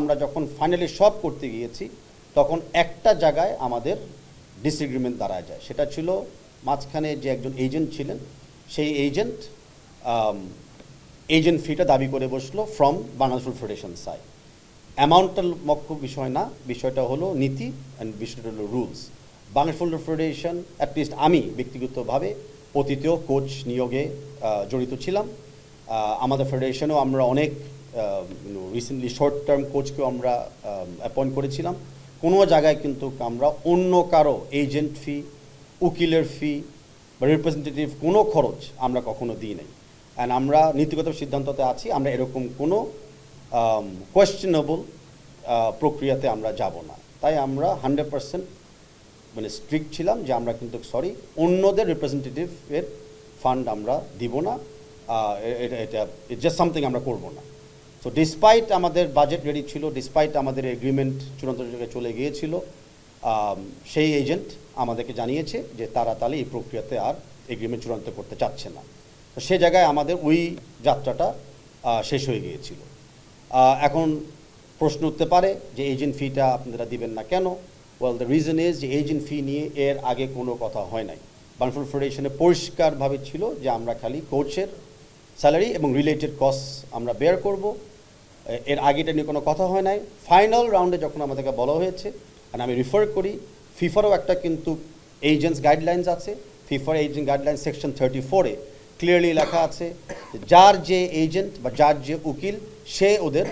আমরা যখন ফাইনালি সব করতে গিয়েছি তখন একটা জায়গায় আমাদের ডিসএগ্রিমেন্ট দাঁড়ায় যায়, সেটা ছিল মাঝখানে যে একজন এজেন্ট ছিলেন সেই এজেন্ট ফিটা দাবি করে বসলো from Bangladesh football federation side. অ্যামাউন্টটা মুখ্য বিষয় না, বিষয়টা হলো নীতি অ্যান্ড বিষয়টা হলো rules. Bangladesh football federation at least আমি ব্যক্তিগতভাবে অতীতেও কোচ নিয়োগে জড়িত ছিলাম। আমাদের ফেডারেশনেও আমরা অনেক রিসেন্টলি শর্ট টার্ম কোচকেও আমরা অ্যাপয়েন্ট করেছিলাম। কোনো জায়গায় কিন্তু আমরা অন্য কারো এজেন্ট ফি, উকিলের ফি বা রিপ্রেজেন্টেটিভ কোনো খরচ আমরা কখনো দিই নাই। অ্যান্ড আমরা নীতিগত সিদ্ধান্ততে আছি, আমরা এরকম কোনো কোয়েশ্চেনেবল প্রক্রিয়াতে আমরা যাব না। তাই আমরা 100% মানে স্ট্রিক্ট ছিলাম যে আমরা কিন্তু অন্যদের রিপ্রেজেন্টেটিভের ফান্ড আমরা দিব না, এটা জাস্ট সামথিং আমরা করব না। সো ডিসপাইট আমাদের বাজেট রেডি ছিল, ডিসপাইট আমাদের এগ্রিমেন্ট চূড়ান্ত জায়গায় চলে গিয়েছিল, সেই এজেন্ট আমাদেরকে জানিয়েছে যে তারা তাহলে এই প্রক্রিয়াতে আর এগ্রিমেন্ট চূড়ান্ত করতে চাচ্ছে না। তো সে জায়গায় আমাদের ওই যাত্রাটা শেষ হয়ে গিয়েছিল। এখন প্রশ্ন উঠতে পারে যে এজেন্ট ফিটা আপনারা দিবেন না কেন? ওয়েল, দ্য রিজন ইজ যে এজেন্ট ফি নিয়ে এর আগে কোনো কথা হয় নাই। বাংলাদেশ ফুটবল ফেডারেশনে পরিষ্কারভাবে ছিল যে আমরা খালি কোচের স্যালারি এবং রিলেটেড কস্ট আমরা বেয়ার করব। এর আগে এটা নিয়ে কোনো কথা হয় নাই। ফাইনাল রাউন্ডে যখন আমাদেরকে বলা হয়েছে, আর আমি রিফার করি ফিফারও একটা কিন্তু এজেন্টস গাইডলাইন্স আছে। ফিফার এজেন্ট গাইডলাইন সেকশন 34-এ ক্লিয়ারলি লেখা আছে যার যে এজেন্ট বা যার যে উকিল সে ওদের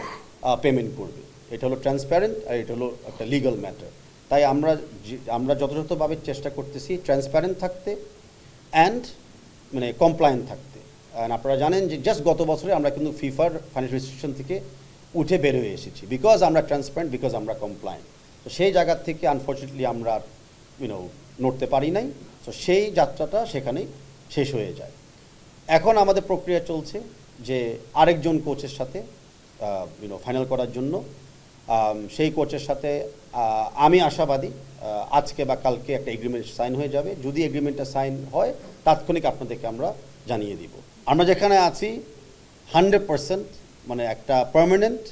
পেমেন্ট করবে। এটা হলো ট্রান্সপারেন্ট আর এটা হলো একটা লিগাল ম্যাটার। তাই আমরা যথাযথভাবে চেষ্টা করতেছি ট্রান্সপারেন্ট থাকতে অ্যান্ড মানে কমপ্লায়েন্ট থাকতে। অ্যান্ড আপনারা জানেন যে জাস্ট গত বছরে আমরা কিন্তু ফিফার ফাইন্যান্সিয়াল রেস্ট্রিকশন থেকে উঠে বের হয়ে এসেছি, বিকজ আমরা ট্রান্সপারেন্ট, বিকজ আমরা কমপ্লায়েন্ট। তো সেই জায়গার থেকে আনফর্চুনেটলি আমরা নড়তে পারি নাই। তো সেই যাত্রাটা সেখানেই শেষ হয়ে যায়। এখন আমাদের প্রক্রিয়া চলছে যে আরেকজন কোচের সাথে ফাইনাল করার জন্য। সেই কোচের সাথে আমি আশাবাদী আজকে বা কালকে একটা এগ্রিমেন্ট সাইন হয়ে যাবে। যদি এগ্রিমেন্টটা সাইন হয় তাৎক্ষণিক আপনাদেরকে আমরা জানিয়ে দিব। আমরা যেখানে আছি 100% মানে একটা পার্মানেন্ট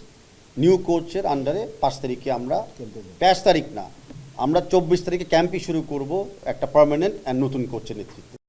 নিউ কোচের আন্ডারে 5 তারিখে আমরা 5 তারিখ না, আমরা 24 তারিখে ক্যাম্পই শুরু করব একটা পার্মানেন্ট অ্যান্ড নতুন কোচের নেতৃত্বে।